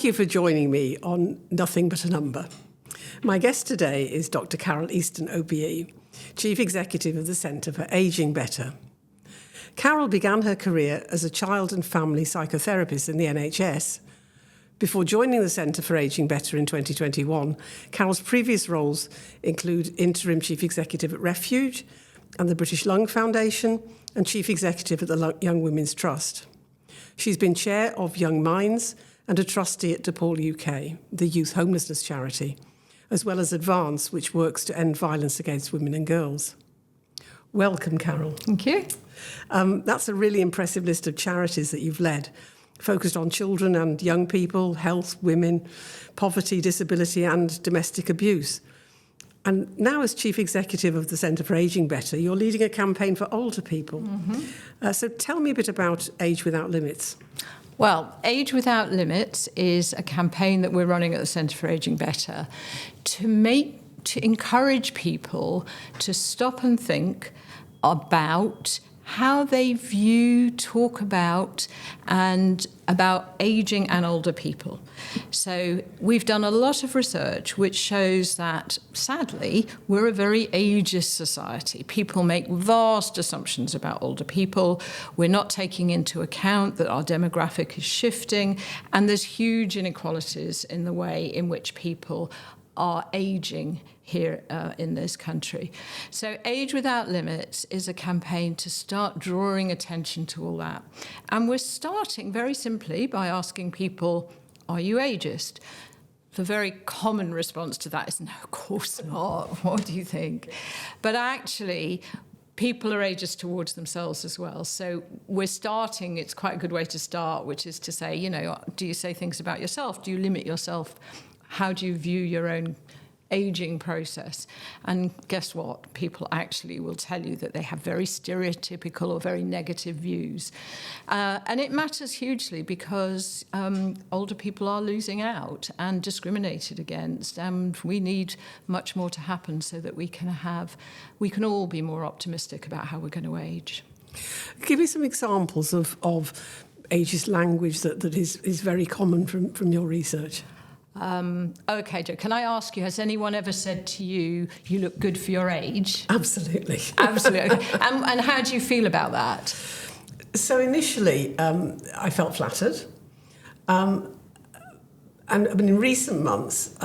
you for joining me on Nothing But a Number. My guest today is Dr. Carole Easton OBE, Chief Executive of the Centre for Ageing Better. Carole began her career as a child and family psychotherapist in the NHS. Before joining the Centre for Ageing Better in 2021, Carole's previous roles include Interim Chief Executive at Refuge and the British Lung Foundation and Chief Executive at the Young Women's Trust. She's been Chair of Young Minds and a trustee at DePaul UK, the youth homelessness charity, as well as Advance, which works to end violence against women and girls. Welcome, Carole. Thank you. That's a really impressive list of charities that you've led, focused on children and young people, health, women, poverty, disability and domestic abuse. And now as Chief Executive of the Centre for Ageing Better, you're leading a campaign for older people. Mm-hmm. So tell me a bit about Age Without Limits. Well, Age Without Limits is a campaign that we're running at the Centre for Ageing Better to encourage people to stop and think about how they view, talk about, and about ageing and older people. So we've done a lot of research which shows that, sadly, we're a very ageist society. People make vast assumptions about older people. We're not taking into account that our demographic is shifting, and there's huge inequalities in the way in which people are ageing here in this country. So Age Without Limits is a campaign to start drawing attention to all that. And we're starting very simply by asking people, are you ageist? The very common response to that is, no, of course not. What do you think? But actually, people are ageist towards themselves as well. So we're starting, it's quite a good way to start, which is to say, you know, do you say things about yourself? Do you limit yourself? How do you view your own aging process? And guess what? People actually will tell you that they have very stereotypical or very negative views. And it matters hugely because older people are losing out and discriminated against, and we need much more to happen so that we can all be more optimistic about how we're going to age. Give me some examples of ageist language that is very common from your research. Okay, Jo, can I ask you, has anyone ever said to you, you look good for your age? Absolutely. Absolutely. Okay. And how do you feel about that? So initially, I felt flattered. And I mean, in recent months,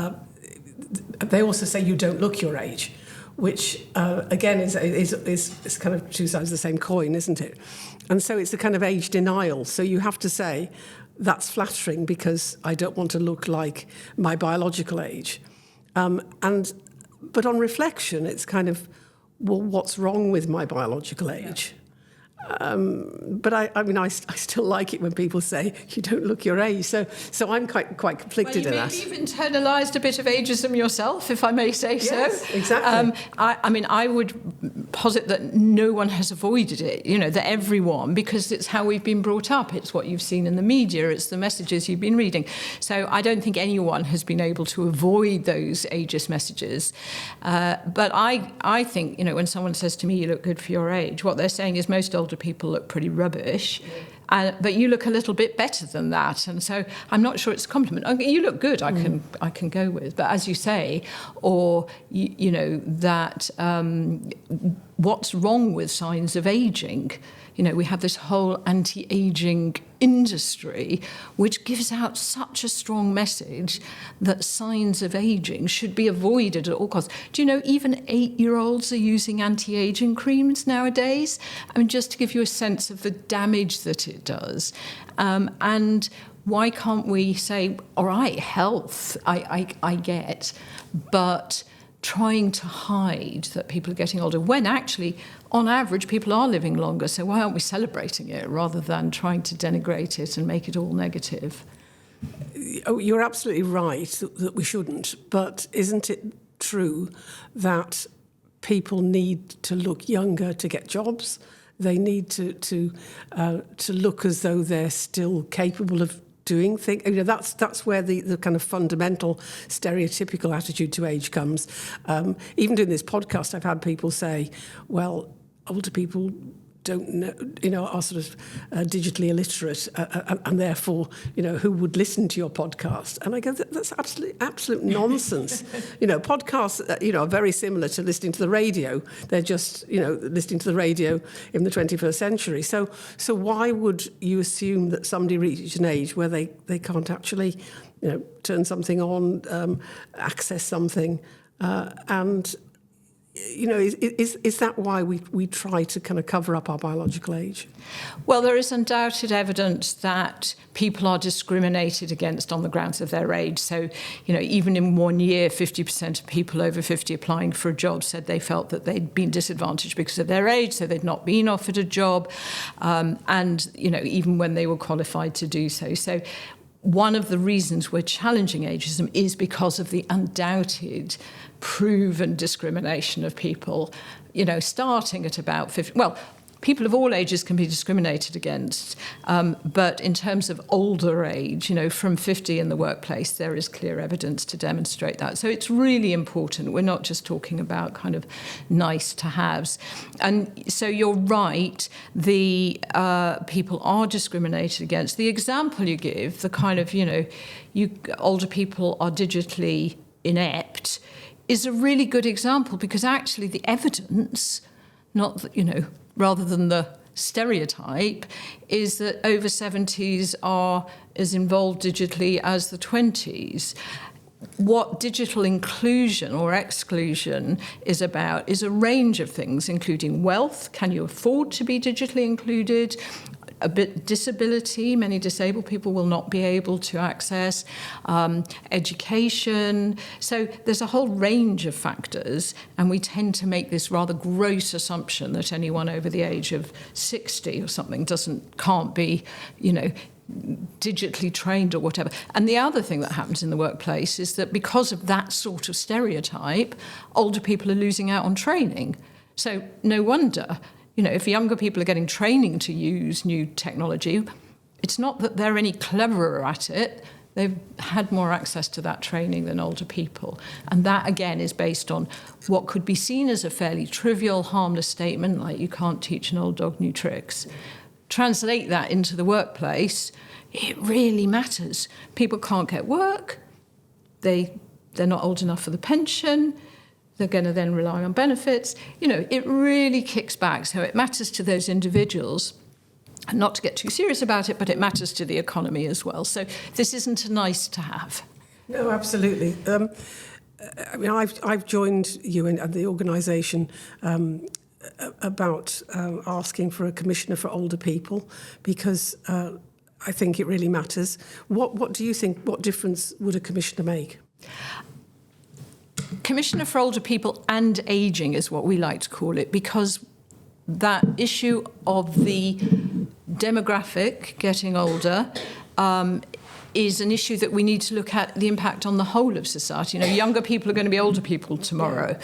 they also say you don't look your age, which, again, is kind of two sides of the same coin, isn't it? And so it's a kind of age denial. So you have to say, that's flattering because I don't want to look like my biological age. But on reflection, it's kind of, well, what's wrong with my biological age? But I still like it when people say you don't look your age. So I'm quite conflicted in that. Well, you've internalised a bit of ageism yourself, if I may say so. Yes, exactly. I would posit that no one has avoided it. You know, that everyone, because it's how we've been brought up. It's what you've seen in the media. It's the messages you've been reading. So I don't think anyone has been able to avoid those ageist messages. But I think, you know, when someone says to me, you look good for your age, what they're saying is most older people look pretty rubbish, but you look a little bit better than that, and so I'm not sure it's a compliment. You look good, I can go with, but as you say, or you know that what's wrong with signs of aging? You know, we have this whole anti-aging industry which gives out such a strong message that signs of aging should be avoided at all costs. Do you know even 8-year-olds are using anti-aging creams nowadays? I mean, just to give you a sense of the damage that it does. And why can't we say, all right, health, I get, but trying to hide that people are getting older when actually, on average, people are living longer. So why aren't we celebrating it rather than trying to denigrate it and make it all negative? Oh, you're absolutely right that we shouldn't. But isn't it true that people need to look younger to get jobs? They need to look as though they're still capable of doing things. You know, that's where the kind of fundamental stereotypical attitude to age comes. Even doing this podcast, I've had people say, well, older people don't know, are sort of digitally illiterate, and therefore, who would listen to your podcast? And I go, that's absolute nonsense. Podcasts, are very similar to listening to the radio. They're just, listening to the radio in the 21st century. So why would you assume that somebody reaches an age where they can't actually, turn something on, access something, and is that why we try to kind of cover up our biological age? Well, there is undoubted evidence that people are discriminated against on the grounds of their age. So, even in 1 year, 50% of people over 50 applying for a job said they felt that they'd been disadvantaged because of their age, so they'd not been offered a job, and, even when they were qualified to do so. So one of the reasons we're challenging ageism is because of the undoubted proven discrimination of people, starting at about 50. Well, people of all ages can be discriminated against, but in terms of older age, from 50 in the workplace, there is clear evidence to demonstrate that. So it's really important. We're not just talking about kind of nice to haves. And so you're right, the people are discriminated against. The example you give, the kind of, older people are digitally inept, is a really good example, because actually the evidence, not, rather than the stereotype, is that over 70s are as involved digitally as the 20s. What digital inclusion or exclusion is about is a range of things, including wealth. Can you afford to be digitally included? A bit disability, many disabled people will not be able to access, education. So there's a whole range of factors, and we tend to make this rather gross assumption that anyone over the age of 60 or something can't be, digitally trained or whatever. And the other thing that happens in the workplace is that because of that sort of stereotype, older people are losing out on training. So no wonder, if younger people are getting training to use new technology, it's not that they're any cleverer at it. They've had more access to that training than older people. And that, again, is based on what could be seen as a fairly trivial, harmless statement, like you can't teach an old dog new tricks. Translate that into the workplace, it really matters. People can't get work. They're not old enough for the pension. They're going to then rely on benefits. It really kicks back. So it matters to those individuals. And not to get too serious about it, but it matters to the economy as well. So this isn't a nice to have. No, absolutely. I've joined you and the organisation about asking for a commissioner for older people, because I think it really matters. What do you think? What difference would a commissioner make? Commissioner for Older People and Ageing is what we like to call it, because that issue of the demographic getting older is an issue that we need to look at the impact on the whole of society. Younger people are going to be older people tomorrow.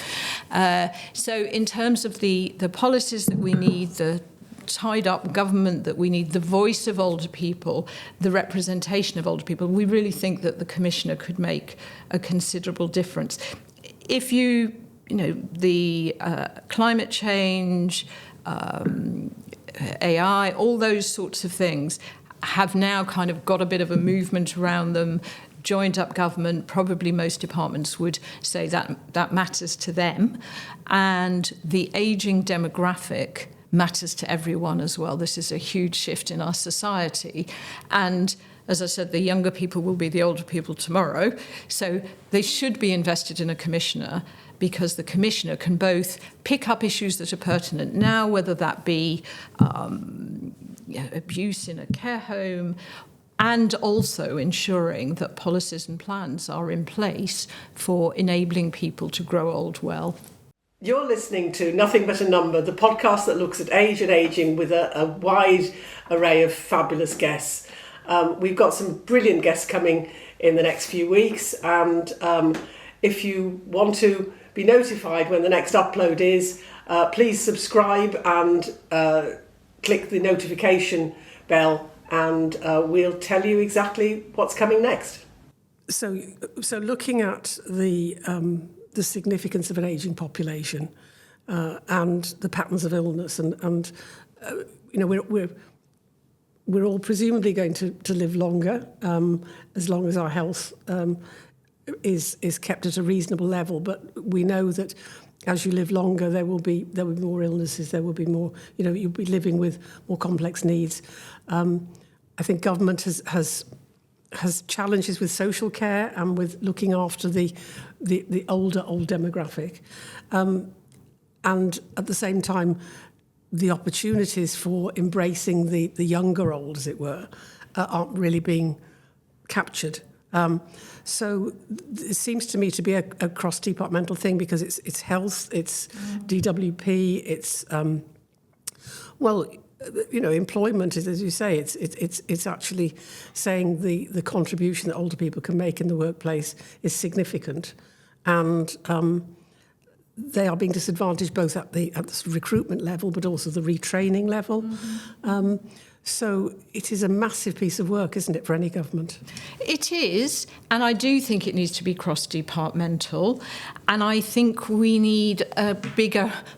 So in terms of the policies that we need, the tied-up government that we need, the voice of older people, the representation of older people, we really think that the commissioner could make a considerable difference. If the climate change, AI, all those sorts of things have now kind of got a bit of a movement around them, joined up government, probably most departments would say that matters to them. And the ageing demographic matters to everyone as well. This is a huge shift in our society. And as I said, the younger people will be the older people tomorrow. So they should be invested in a commissioner, because the commissioner can both pick up issues that are pertinent now, whether that be abuse in a care home, and also ensuring that policies and plans are in place for enabling people to grow old well. You're listening to Nothing But a Number, the podcast that looks at age and ageing with a wide array of fabulous guests. We've got some brilliant guests coming in the next few weeks, and if you want to be notified when the next upload is, please subscribe and click the notification bell, and we'll tell you exactly what's coming next. So looking at the significance of an ageing population and the patterns of illness and we're all presumably going to live longer, as long as our health is kept at a reasonable level. But we know that as you live longer, there will be more illnesses. There will be more. You'll be living with more complex needs. I think government has challenges with social care and with looking after the old demographic, and at the same time, the opportunities for embracing the younger old, as it were, aren't really being captured. So it seems to me to be a cross-departmental thing, because it's health, it's DWP, it's employment is, as you say, it's actually saying the contribution that older people can make in the workplace is significant, and they are being disadvantaged both at the sort of recruitment level, but also the retraining level. So it is a massive piece of work, isn't it, for any government? It is, and I do think it needs to be cross-departmental, and I think we need a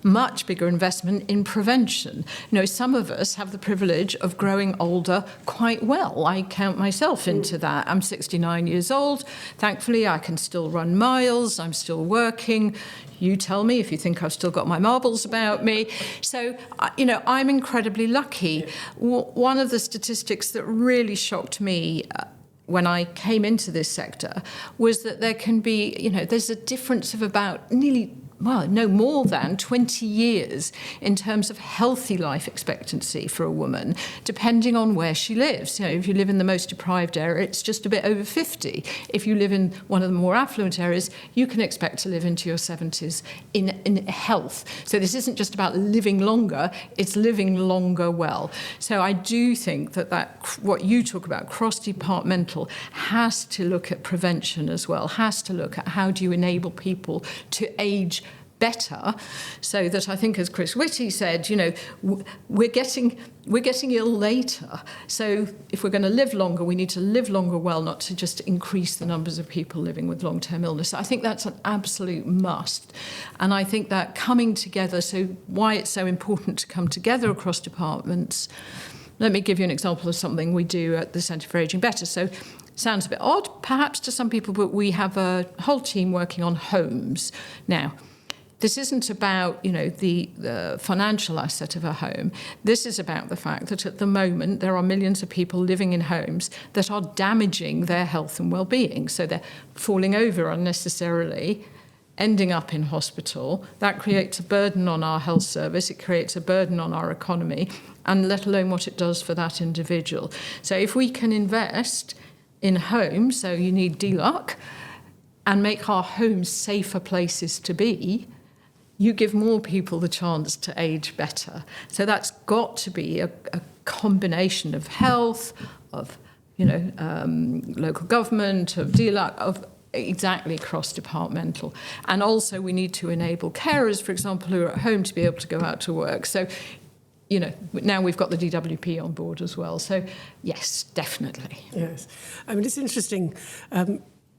much bigger investment in prevention. Some of us have the privilege of growing older quite well. I count myself into that. I'm 69 years old. Thankfully, I can still run miles. I'm still working. You tell me if you think I've still got my marbles about me. So, I'm incredibly lucky. One of the statistics that really shocked me when I came into this sector was that there can be, there's a difference of about no more than 20 years in terms of healthy life expectancy for a woman, depending on where she lives. If you live in the most deprived area, it's just a bit over 50. If you live in one of the more affluent areas, you can expect to live into your 70s in health. So this isn't just about living longer, it's living longer well. So I do think that what you talk about, cross-departmental, has to look at prevention as well, has to look at how do you enable people to age better, so that I think, as Chris Whitty said, we're getting ill later. So if we're going to live longer, we need to live longer well, not to just increase the numbers of people living with long-term illness. I think that's an absolute must. And I think that coming together, so why it's so important to come together across departments. Let me give you an example of something we do at the Centre for Ageing Better. So sounds a bit odd, perhaps, to some people, but we have a whole team working on homes. Now, this isn't about, the financial asset of a home. This is about the fact that at the moment there are millions of people living in homes that are damaging their health and well-being. So they're falling over unnecessarily, ending up in hospital. That creates a burden on our health service. It creates a burden on our economy, and let alone what it does for that individual. So if we can invest in homes, so you need DLUC, and make our homes safer places to be, you give more people the chance to age better. So that's got to be a combination of health, of local government, of DLUC, of exactly cross-departmental. And also we need to enable carers, for example, who are at home to be able to go out to work. So, now we've got the DWP on board as well. So, yes, definitely. Yes. I mean, it's interesting,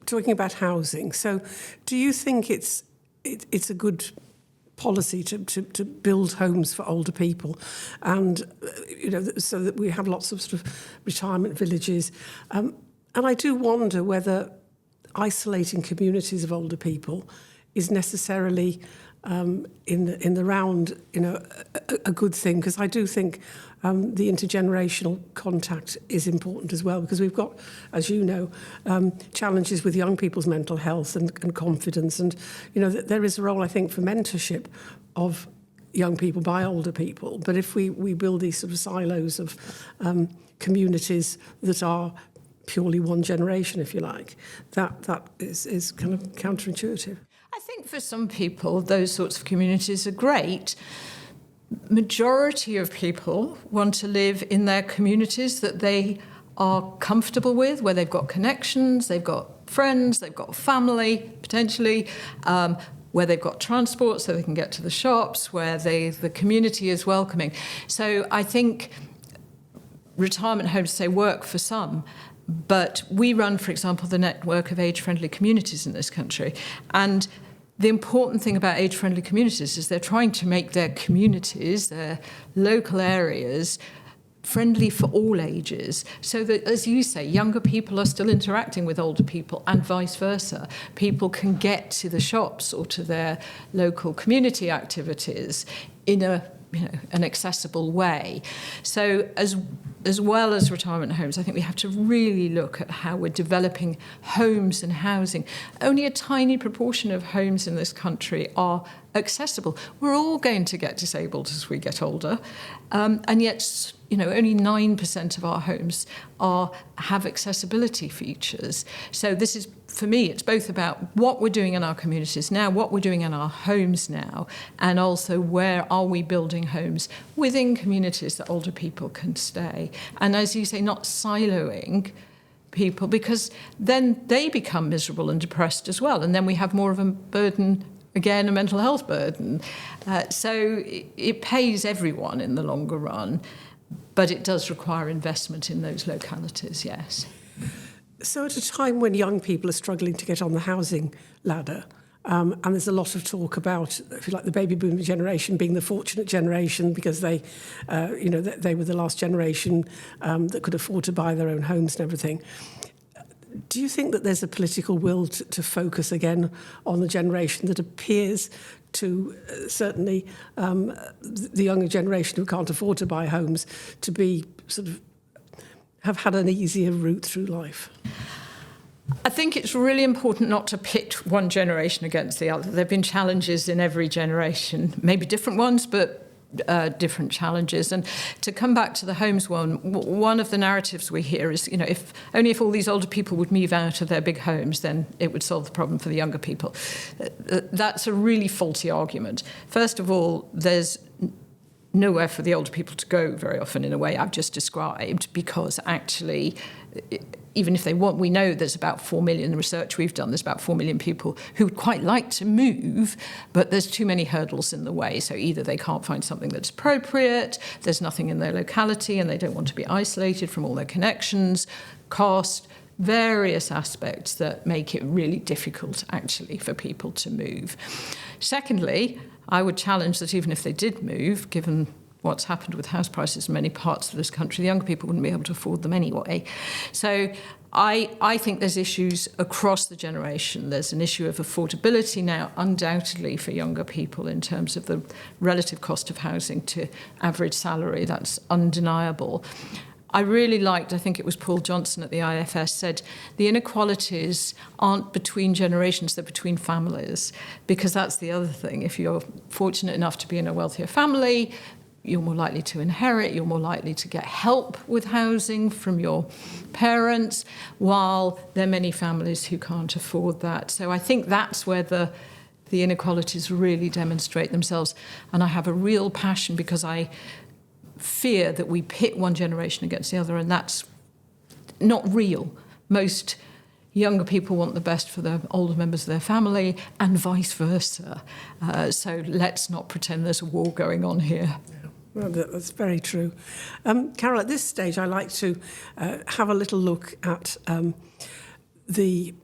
talking about housing. So do you think it's a good policy to build homes for older people, and so that we have lots of sort of retirement villages, and I do wonder whether isolating communities of older people is necessarily in the round a good thing, because I do think the intergenerational contact is important as well, because we've got, as you know, challenges with young people's mental health and confidence, and there is a role, I think, for mentorship of young people by older people. But if we build these sort of silos of communities that are purely one generation, if you like, that is kind of counterintuitive. I think for some people, those sorts of communities are great. Majority of people want to live in their communities that they are comfortable with, where they've got connections, they've got friends, they've got family, potentially, where they've got transport so they can get to the shops, where the community is welcoming. So I think retirement homes, say, work for some, but we run, for example, the network of age-friendly communities in this country, and the important thing about age-friendly communities is they're trying to make their communities, their local areas, friendly for all ages, so that, as you say, younger people are still interacting with older people and vice versa. People can get to the shops or to their local community activities in an accessible way. So as well as retirement homes, I think we have to really look at how we're developing homes and housing. Only a tiny proportion of homes in this country are accessible. We're all going to get disabled as we get older, and yet only 9% of our homes have accessibility features. So this is, for me, it's both about what we're doing in our communities now, what we're doing in our homes now, and also where are we building homes within communities that older people can stay. And as you say, not siloing people, because then they become miserable and depressed as well, and then we have more of a burden, again, a mental health burden. So it pays everyone in the longer run. But it does require investment in those localities, yes. So at a time when young people are struggling to get on the housing ladder, and there's a lot of talk about, if you like, the baby boom generation being the fortunate generation because they were the last generation that could afford to buy their own homes and everything. Do you think that there's a political will to focus again on the generation that appears to certainly the younger generation who can't afford to buy homes to be have had an easier route through life? I think it's really important not to pit one generation against the other. There have been challenges in every generation, maybe different ones, but different challenges. And to come back to the homes one of the narratives we hear is, if all these older people would move out of their big homes, then it would solve the problem for the younger people. That's a really faulty argument. First of all, there's nowhere for the older people to go very often in a way I've just described, because actually, even if they want, we know there's about 4 million, the research we've done, there's about 4 million people who would quite like to move, but there's too many hurdles in the way. So either they can't find something that's appropriate, there's nothing in their locality, and they don't want to be isolated from all their connections, cost, various aspects that make it really difficult, actually, for people to move. Secondly, I would challenge that even if they did move, given what's happened with house prices in many parts of this country, the younger people wouldn't be able to afford them anyway. So I think there's issues across the generation. There's an issue of affordability now, undoubtedly, for younger people in terms of the relative cost of housing to average salary. That's undeniable. I really liked, I think it was Paul Johnson at the IFS said, the inequalities aren't between generations, they're between families. Because that's the other thing. If you're fortunate enough to be in a wealthier family, you're more likely to inherit, you're more likely to get help with housing from your parents, while there are many families who can't afford that. So I think that's where the inequalities really demonstrate themselves. And I have a real passion because I fear that we pit one generation against the other, and that's not real. Most younger people want the best for the older members of their family and vice versa. So let's not pretend there's a war going on here. Well, that's very true. Carole, at this stage, I like to have a little look at the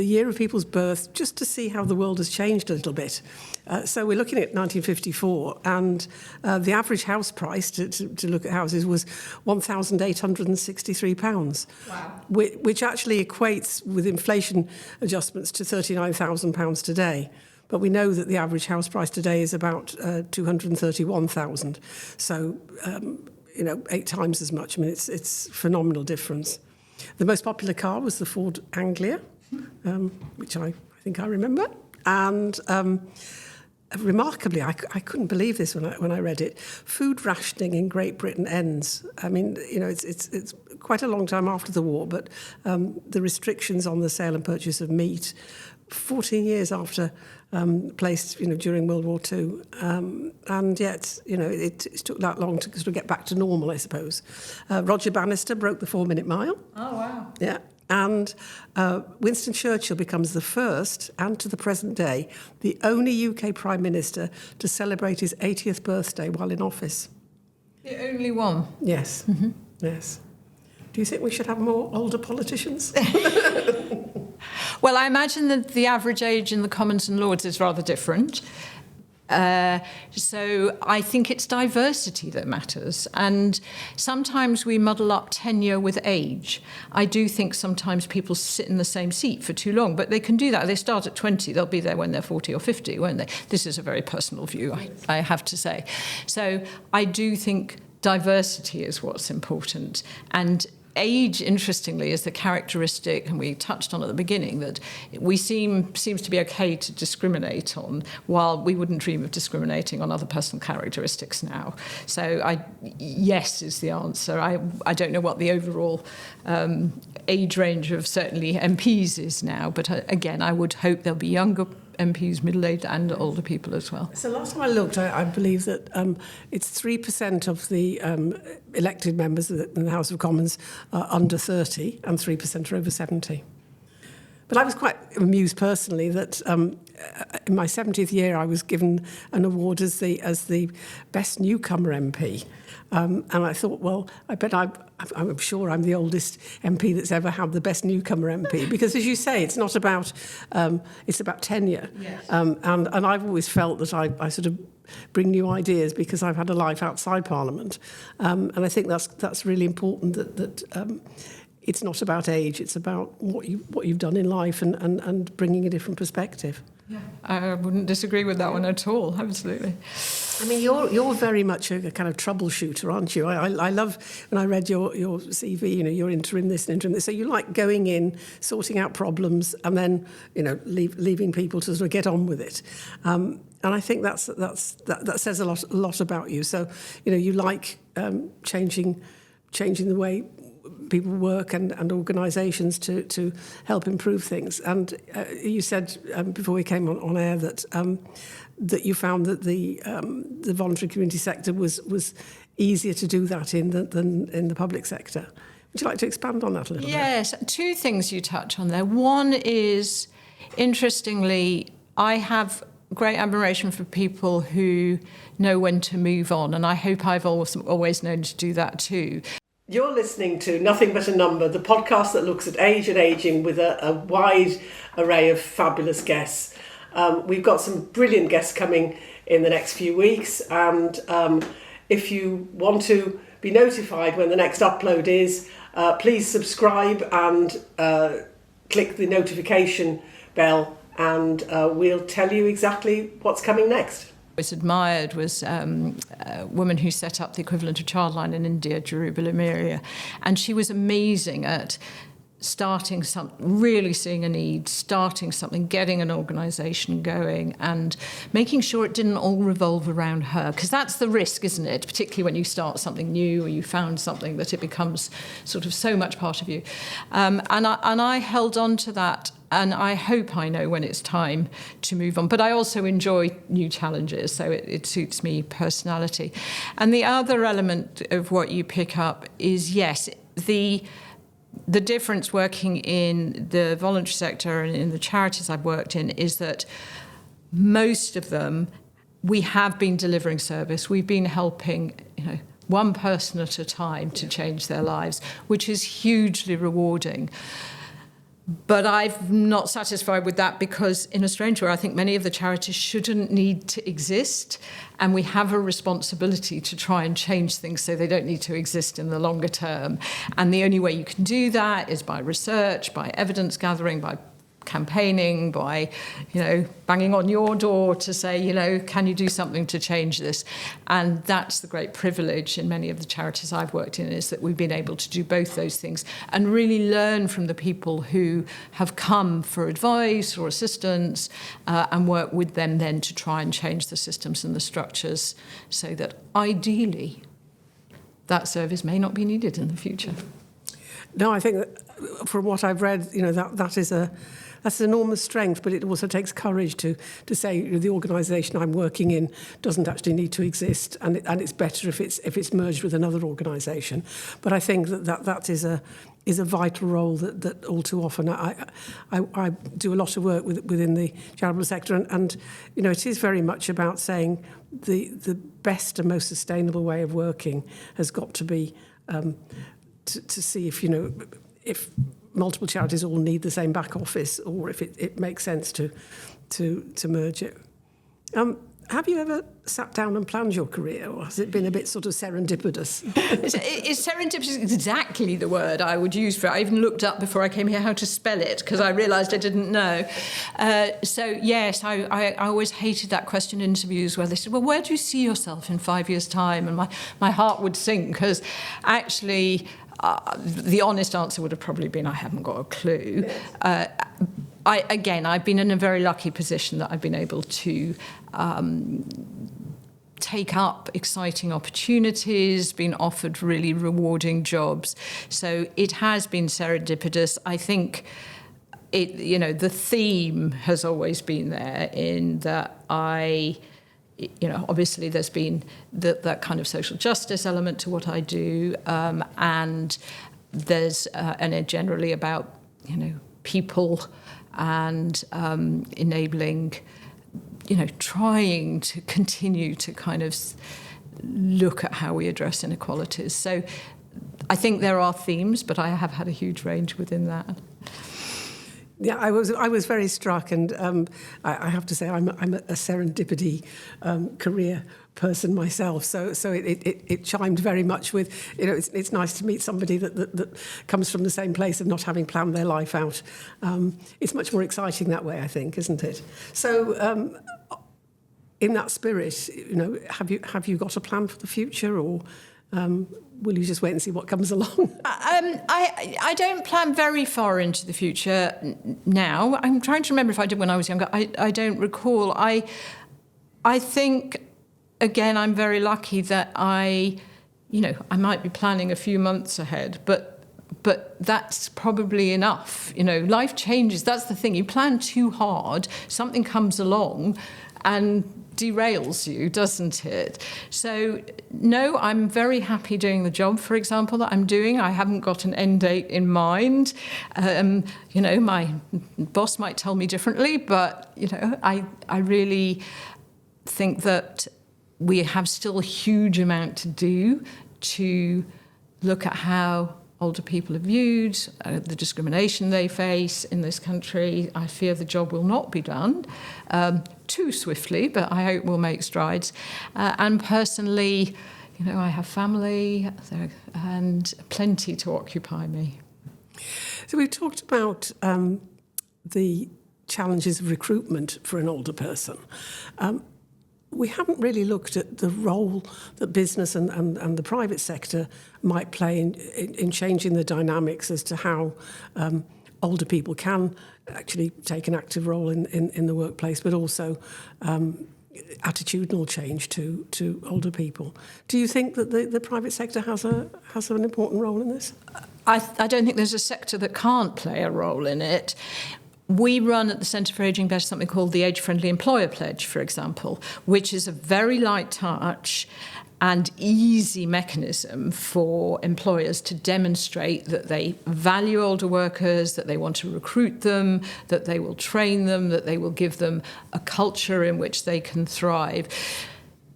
year of people's birth, just to see how the world has changed a little bit. So we're looking at 1954, and the average house price, to look at houses, was £1,863. Wow. Which actually equates, with inflation adjustments, to £39,000 today. But we know that the average house price today is about 231,000. So, 8 times as much. I mean, it's a phenomenal difference. The most popular car was the Ford Anglia, which I think I remember. And remarkably, I couldn't believe this when I read it. Food rationing in Great Britain ends. I mean, it's quite a long time after the war, but the restrictions on the sale and purchase of meat, 14 years after, placed during World War II, and yet it took that long to sort of get back to normal, I suppose. Roger Bannister broke the 4-minute mile. Oh wow! Yeah. And Winston Churchill becomes the first, and to the present day, the only UK Prime Minister to celebrate his 80th birthday while in office. The only one? Yes. Mm-hmm. Yes. Do you think we should have more older politicians? Well, I imagine that the average age in the Commons and Lords is rather different. So I think it's diversity that matters, and sometimes we muddle up tenure with age. I do think sometimes people sit in the same seat for too long, but they can do that. They start at 20, they'll be there when they're 40 or 50, won't they? This is a very personal view, I have to say. So I do think diversity is what's important, and age, interestingly, is the characteristic, and we touched on at the beginning, that seems to be okay to discriminate on, while we wouldn't dream of discriminating on other personal characteristics now. So yes is the answer. I don't know what the overall age range of certainly MPs is now, but again, I would hope there'll be younger MPs, middle-aged and older people as well. So last time I looked, I believe that it's 3% of the elected members in the House of Commons are under 30 and 3% are over 70. But I was quite amused personally that in my 70th year I was given an award as the best newcomer MP. And I thought, well, I bet I'm sure I'm the oldest MP that's ever had the best newcomer MP, because, as you say, it's not about it's about tenure. Yes. And I've always felt that I sort of bring new ideas because I've had a life outside Parliament, and I think that's really important. That it's not about age; it's about what you've done in life and bringing a different perspective. Yeah, I wouldn't disagree with that one at all. Absolutely. I mean, you're very much a kind of troubleshooter, aren't you? I love when I read your CV. You know, you're interim this and interim this. So you like going in, sorting out problems, and then leaving people to sort of get on with it. And I think that says a lot about you. So you like changing the way people work and organisations to help improve things. And you said before we came on air that you found that the voluntary community sector was easier to do that in than in the public sector. Would you like to expand on that a little bit? Yes, two things you touch on there. One is, interestingly, I have great admiration for people who know when to move on, and I hope I've always known to do that too. You're listening to Nothing But a Number, the podcast that looks at age and ageing with a wide array of fabulous guests. We've got some brilliant guests coming in the next few weeks, and if you want to be notified when the next upload is, please subscribe and click the notification bell, and we'll tell you exactly what's coming next. Was admired was a woman who set up the equivalent of Childline in India, Jaruba Lamiria, and she was amazing at starting something, really seeing a need, starting something, getting an organisation going, and making sure it didn't all revolve around her, because that's the risk, isn't it? Particularly when you start something new or you found something, that it becomes sort of so much part of you. And I held on to that. And I hope I know when it's time to move on. But I also enjoy new challenges, so it suits me personality. And the other element of what you pick up is, yes, the difference working in the voluntary sector and in the charities I've worked in is that most of them, we have been delivering service. We've been helping, one person at a time to change their lives, which is hugely rewarding. But I'm not satisfied with that, because in a strange way, I think many of the charities shouldn't need to exist, and we have a responsibility to try and change things so they don't need to exist in the longer term. And the only way you can do that is by research, by evidence gathering, by campaigning, by banging on your door to say, can you do something to change this? And that's the great privilege in many of the charities I've worked in, is that we've been able to do both those things and really learn from the people who have come for advice or assistance, and work with them then to try and change the systems and the structures so that ideally that service may not be needed in the future. No, I think that from what I've read, that's an enormous strength, but it also takes courage to say the organisation I'm working in doesn't actually need to exist, and it's better if it's merged with another organisation. But I think that is a vital role that all too often I do a lot of work within the charitable sector, and it is very much about saying the best and most sustainable way of working has got to be to see if multiple charities all need the same back office, or if it makes sense to merge it. Have you ever sat down and planned your career, or has it been a bit sort of serendipitous? It's serendipitous exactly the word I would use for it. I even looked up before I came here how to spell it because I realised I didn't know. So yes, I always hated that question in interviews where they said, well, where do you see yourself in 5 years' time? And my heart would sink because actually the honest answer would have probably been I haven't got a clue. I've been in a very lucky position that I've been able to take up exciting opportunities, been offered really rewarding jobs. So it has been serendipitous. I think the theme has always been there in that obviously there's been that kind of social justice element to what I do, and there's generally about people and enabling, trying to continue to kind of look at how we address inequalities. So I think there are themes, but I have had a huge range within that. Yeah, I was very struck, and I have to say I'm a serendipity career person myself. So it chimed very much with, it's nice to meet somebody that comes from the same place of not having planned their life out. It's much more exciting that way, I think, isn't it? So in that spirit, have you got a plan for the future, or will you just wait and see what comes along? I don't plan very far into the future now. I'm trying to remember if I did when I was younger. I don't recall. I think, again, I'm very lucky that I might be planning a few months ahead, but that's probably enough. Life changes. That's the thing. You plan too hard, something comes along and derails you, doesn't it? So, no, I'm very happy doing the job, for example, that I'm doing. I haven't got an end date in mind. My boss might tell me differently, but, I really think that we have still a huge amount to do to look at how older people are viewed, the discrimination they face in this country. I fear the job will not be done too swiftly, but I hope we'll make strides. And personally, I have family and plenty to occupy me. So we've talked about the challenges of recruitment for an older person. We haven't really looked at the role that business and the private sector might play in changing the dynamics as to how older people can actually take an active role in the workplace, but also attitudinal change to older people. Do you think that the private sector has an important role in this? I don't think there's a sector that can't play a role in it. We run at the Centre for Ageing Better something called the Age-Friendly Employer Pledge, for example, which is a very light touch and easy mechanism for employers to demonstrate that they value older workers, that they want to recruit them, that they will train them, that they will give them a culture in which they can thrive.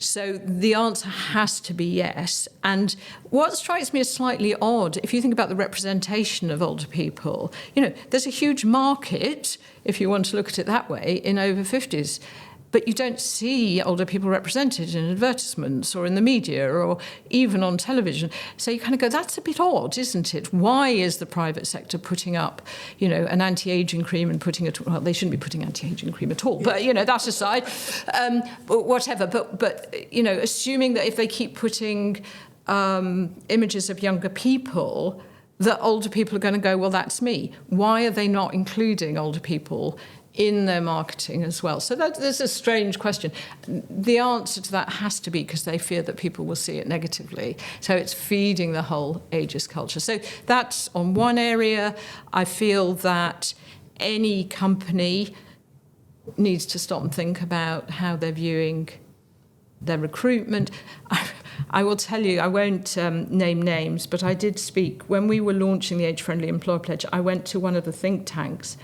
So the answer has to be yes. And what strikes me as slightly odd, if you think about the representation of older people, there's a huge market, if you want to look at it that way, in over 50s. But you don't see older people represented in advertisements or in the media or even on television. So you kind of go, that's a bit odd, isn't it? Why is the private sector putting up, an anti-aging cream and putting it, well, they shouldn't be putting anti-aging cream at all, but, that aside, whatever. But assuming that if they keep putting images of younger people, that older people are going to go, well, that's me. Why are they not including older people in their marketing as well? So there's a strange question. The answer to that has to be because they fear that people will see it negatively. So it's feeding the whole ageist culture. So that's on one area. I feel that any company needs to stop and think about how they're viewing their recruitment. I will tell you, I won't name names, but I did speak, when we were launching the Age-Friendly Employer Pledge, I went to one of the think tanks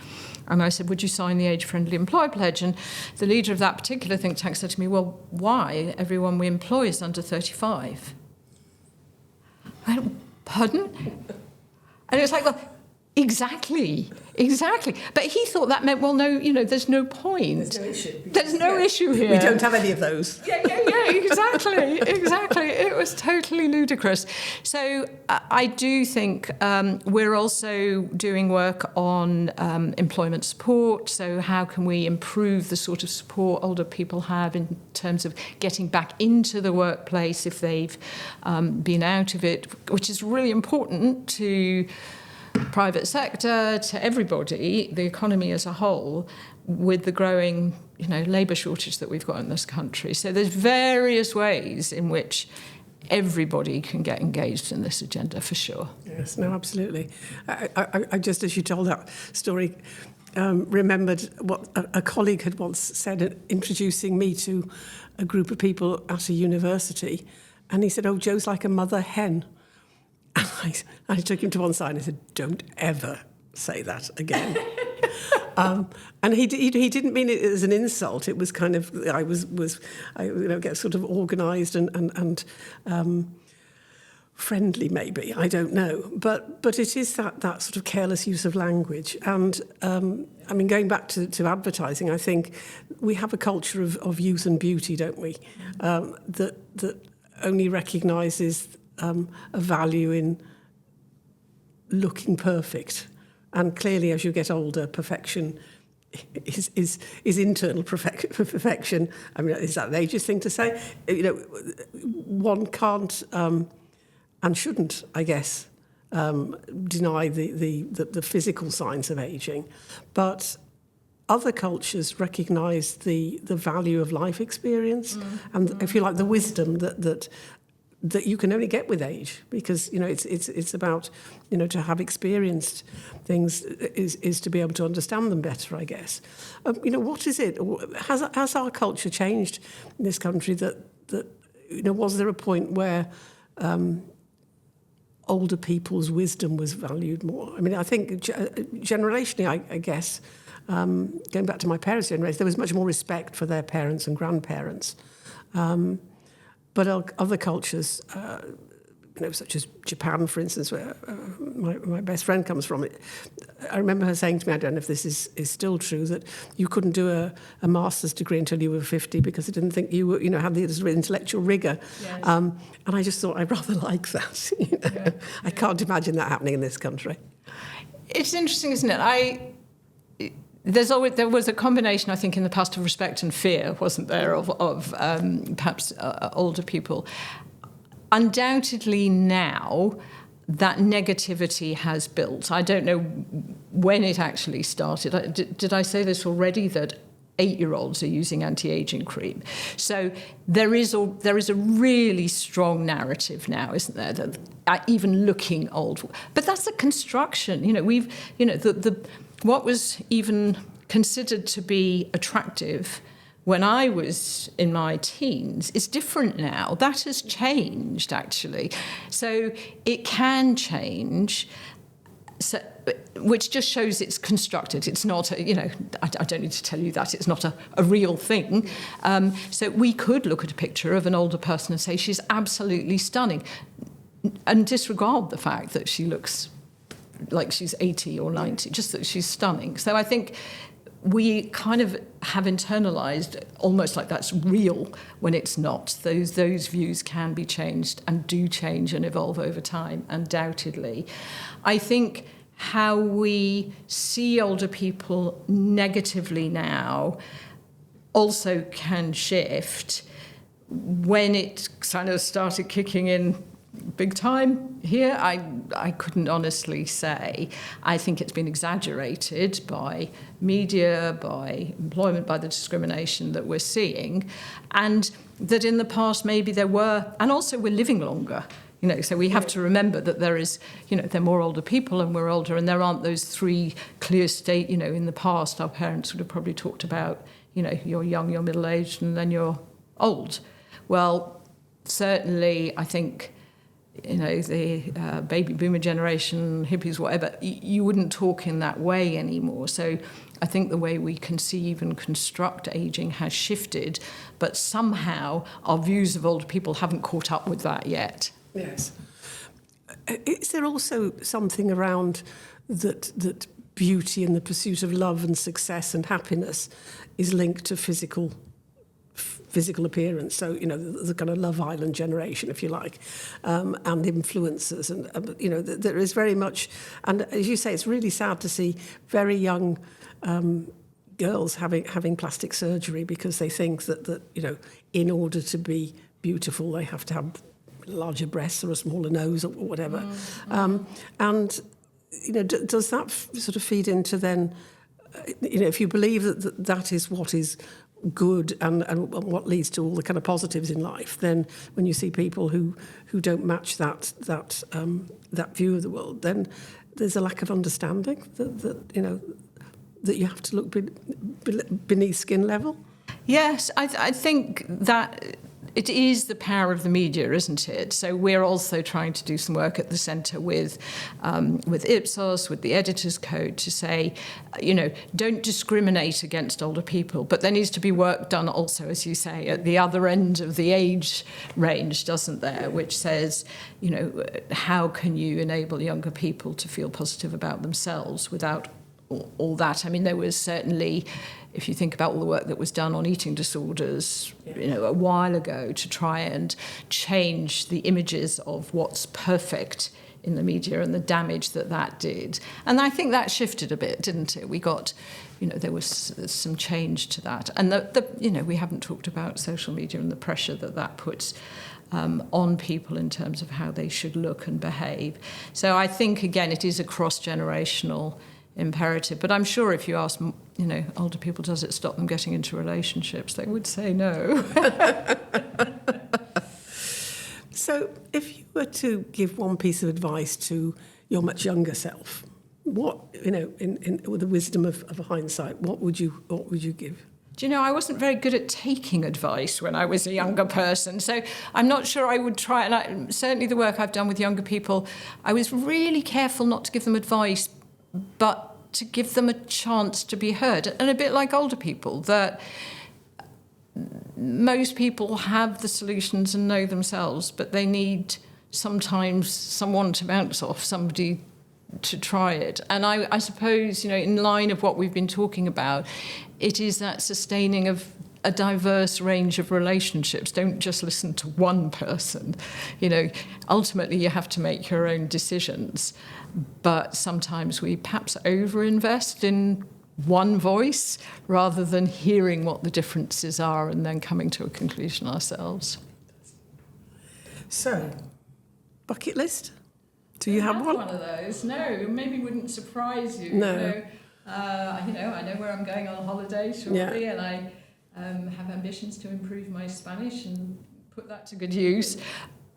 and I said, would you sign the Age-Friendly Employer Pledge? And the leader of that particular think tank said to me, well, why? Everyone we employ is under 35. I went, pardon? And it was like, well, Exactly. But he thought that meant, well, no, there's no point. There's no issue. There's no issue here. We don't have any of those. Yeah, exactly. It was totally ludicrous. So I do think we're also doing work on employment support. So how can we improve the sort of support older people have in terms of getting back into the workplace if they've been out of it, which is really important to private sector, to everybody, the economy as a whole, with the growing, labour shortage that we've got in this country. So there's various ways in which everybody can get engaged in this agenda, for sure. Yes, no, absolutely. I just, as you told that story, remembered what a colleague had once said, introducing me to a group of people at a university. And he said, "Oh, Jo's like a mother hen." And I took him to one side and I said, "Don't ever say that again." And he didn't mean it as an insult. It was kind of, I get sort of organised and friendly, maybe, I don't know. But it is that sort of careless use of language. And going back to advertising, I think we have a culture of youth and beauty, don't we? That only recognises a value in looking perfect, and clearly as you get older, perfection is internal perfection. I mean, is that an ageist thing to say? One can't and shouldn't, I guess, deny the physical signs of aging, but other cultures recognise the value of life experience and, if you like, the wisdom that you can only get with age, because it's about to have experienced things is to be able to understand them better, I guess. What is it? Has our culture changed in this country? That was there a point where older people's wisdom was valued more? I mean, I think generationally, I guess, going back to my parents' generation, there was much more respect for their parents and grandparents. But other cultures, such as Japan, for instance, where my best friend comes from, I remember her saying to me, I don't know if this is still true, that you couldn't do a master's degree until you were 50 because they didn't think you were, had the intellectual rigour. Yes. And I just thought, I rather like that. Yeah. I can't imagine that happening in this country. It's interesting, isn't it? There was a combination, I think, in the past of respect and fear, wasn't there, of perhaps older people. Undoubtedly now, that negativity has built. I don't know when it actually started. Did I say this already, that 8-year-olds are using anti-aging cream? So there is a really strong narrative now, isn't there, that even looking old. But that's a construction. What was even considered to be attractive when I was in my teens is different now. That has changed, actually. So it can change, which just shows it's constructed. It's not, I don't need to tell you that. It's not a real thing. So we could look at a picture of an older person and say she's absolutely stunning, and disregard the fact that she looks like she's 80 or 90, just that she's stunning. So I think we kind of have internalized almost like that's real when it's not. Those views can be changed and do change and evolve over time, undoubtedly. I think how we see older people negatively now also can shift. When it kind of started kicking in big time here, I couldn't honestly say. I think it's been exaggerated by media, by employment, by the discrimination that we're seeing, and that in the past maybe there were, and also we're living longer. So we have to remember that there is, there are more older people and we're older, and there aren't those three clear state, in the past our parents would have probably talked about, you're young, you're middle-aged, and then you're old. Well, certainly I think the baby boomer generation, hippies, whatever, you wouldn't talk in that way anymore. So I think the way we conceive and construct ageing has shifted, but somehow our views of older people haven't caught up with that yet. Yes. Is there also something around that beauty and the pursuit of love and success and happiness is linked to physical appearance. So, you know, the kind of Love Island generation, if you like, and influencers. And, you know, there is very much, and as you say, it's really sad to see very young girls having plastic surgery because they think that, you know, in order to be beautiful, they have to have larger breasts or a smaller nose or whatever. And, you know, does that sort of feed into then, you know, if you believe that is what is good and what leads to all the kind of positives in life, then when you see people who don't match that view of the world, then there's a lack of understanding that you know, that you have to look beneath skin level. Yes, I think that it is the power of the media, isn't it? So we're also trying to do some work at the centre with Ipsos, with the Editors' Code, to say, you know, don't discriminate against older people, but there needs to be work done also, as you say, at the other end of the age range, doesn't there? Which says, you know, how can you enable younger people to feel positive about themselves without all that? I mean, there was certainly, if you think about all the work that was done on eating disorders, you know, a while ago to try and change the images of what's perfect in the media and the damage that did. And I think that shifted a bit, didn't it? We got, you know, there was some change to that. And, you know, we haven't talked about social media and the pressure that puts on people in terms of how they should look and behave. So I think, again, it is a cross-generational imperative. But I'm sure if you ask, you know, older people, does it stop them getting into relationships, they would say no. So if you were to give one piece of advice to your much younger self, what, you know, with the wisdom of hindsight, what would you give? Do you know, I wasn't very good at taking advice when I was a younger person, so I'm not sure I would try. And certainly the work I've done with younger people, I was really careful not to give them advice, but to give them a chance to be heard. And a bit like older people, that most people have the solutions and know themselves, but they need sometimes someone to bounce off, somebody to try it. And I suppose, you know, in line of what we've been talking about, it is that sustaining of a diverse range of relationships. Don't just listen to one person. You know, ultimately you have to make your own decisions. But sometimes we perhaps overinvest in one voice rather than hearing what the differences are and then coming to a conclusion ourselves. So, bucket list? Do you have one? One of those? No, maybe wouldn't surprise you. No. You know, I know where I'm going on holiday shortly, and I have ambitions to improve my Spanish and put that to good use.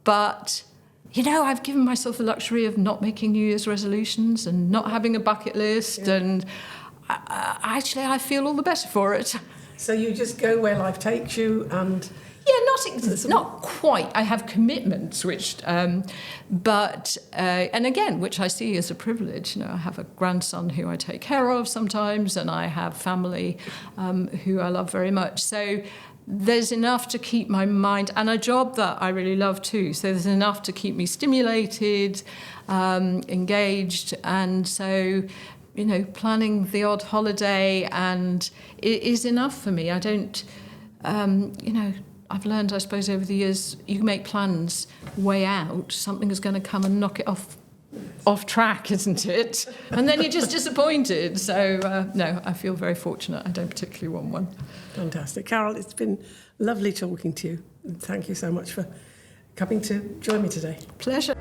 But you know, I've given myself the luxury of not making New Year's resolutions and not having a bucket list, and actually I feel all the better for it. So you just go where life takes you, and not quite. I have commitments, which, but and again, which I see as a privilege. You know, I have a grandson who I take care of sometimes, and I have family who I love very much. So there's enough to keep my mind, and a job that I really love too. So there's enough to keep me stimulated, engaged, and so, you know, planning the odd holiday and it is enough for me. I don't, you know, I've learned, I suppose, over the years, you make plans way out, something is going to come and knock it off track, isn't it? And then you're just disappointed. So, no, I feel very fortunate. I don't particularly want one. Fantastic. Carole, it's been lovely talking to you. Thank you so much for coming to join me today. Pleasure.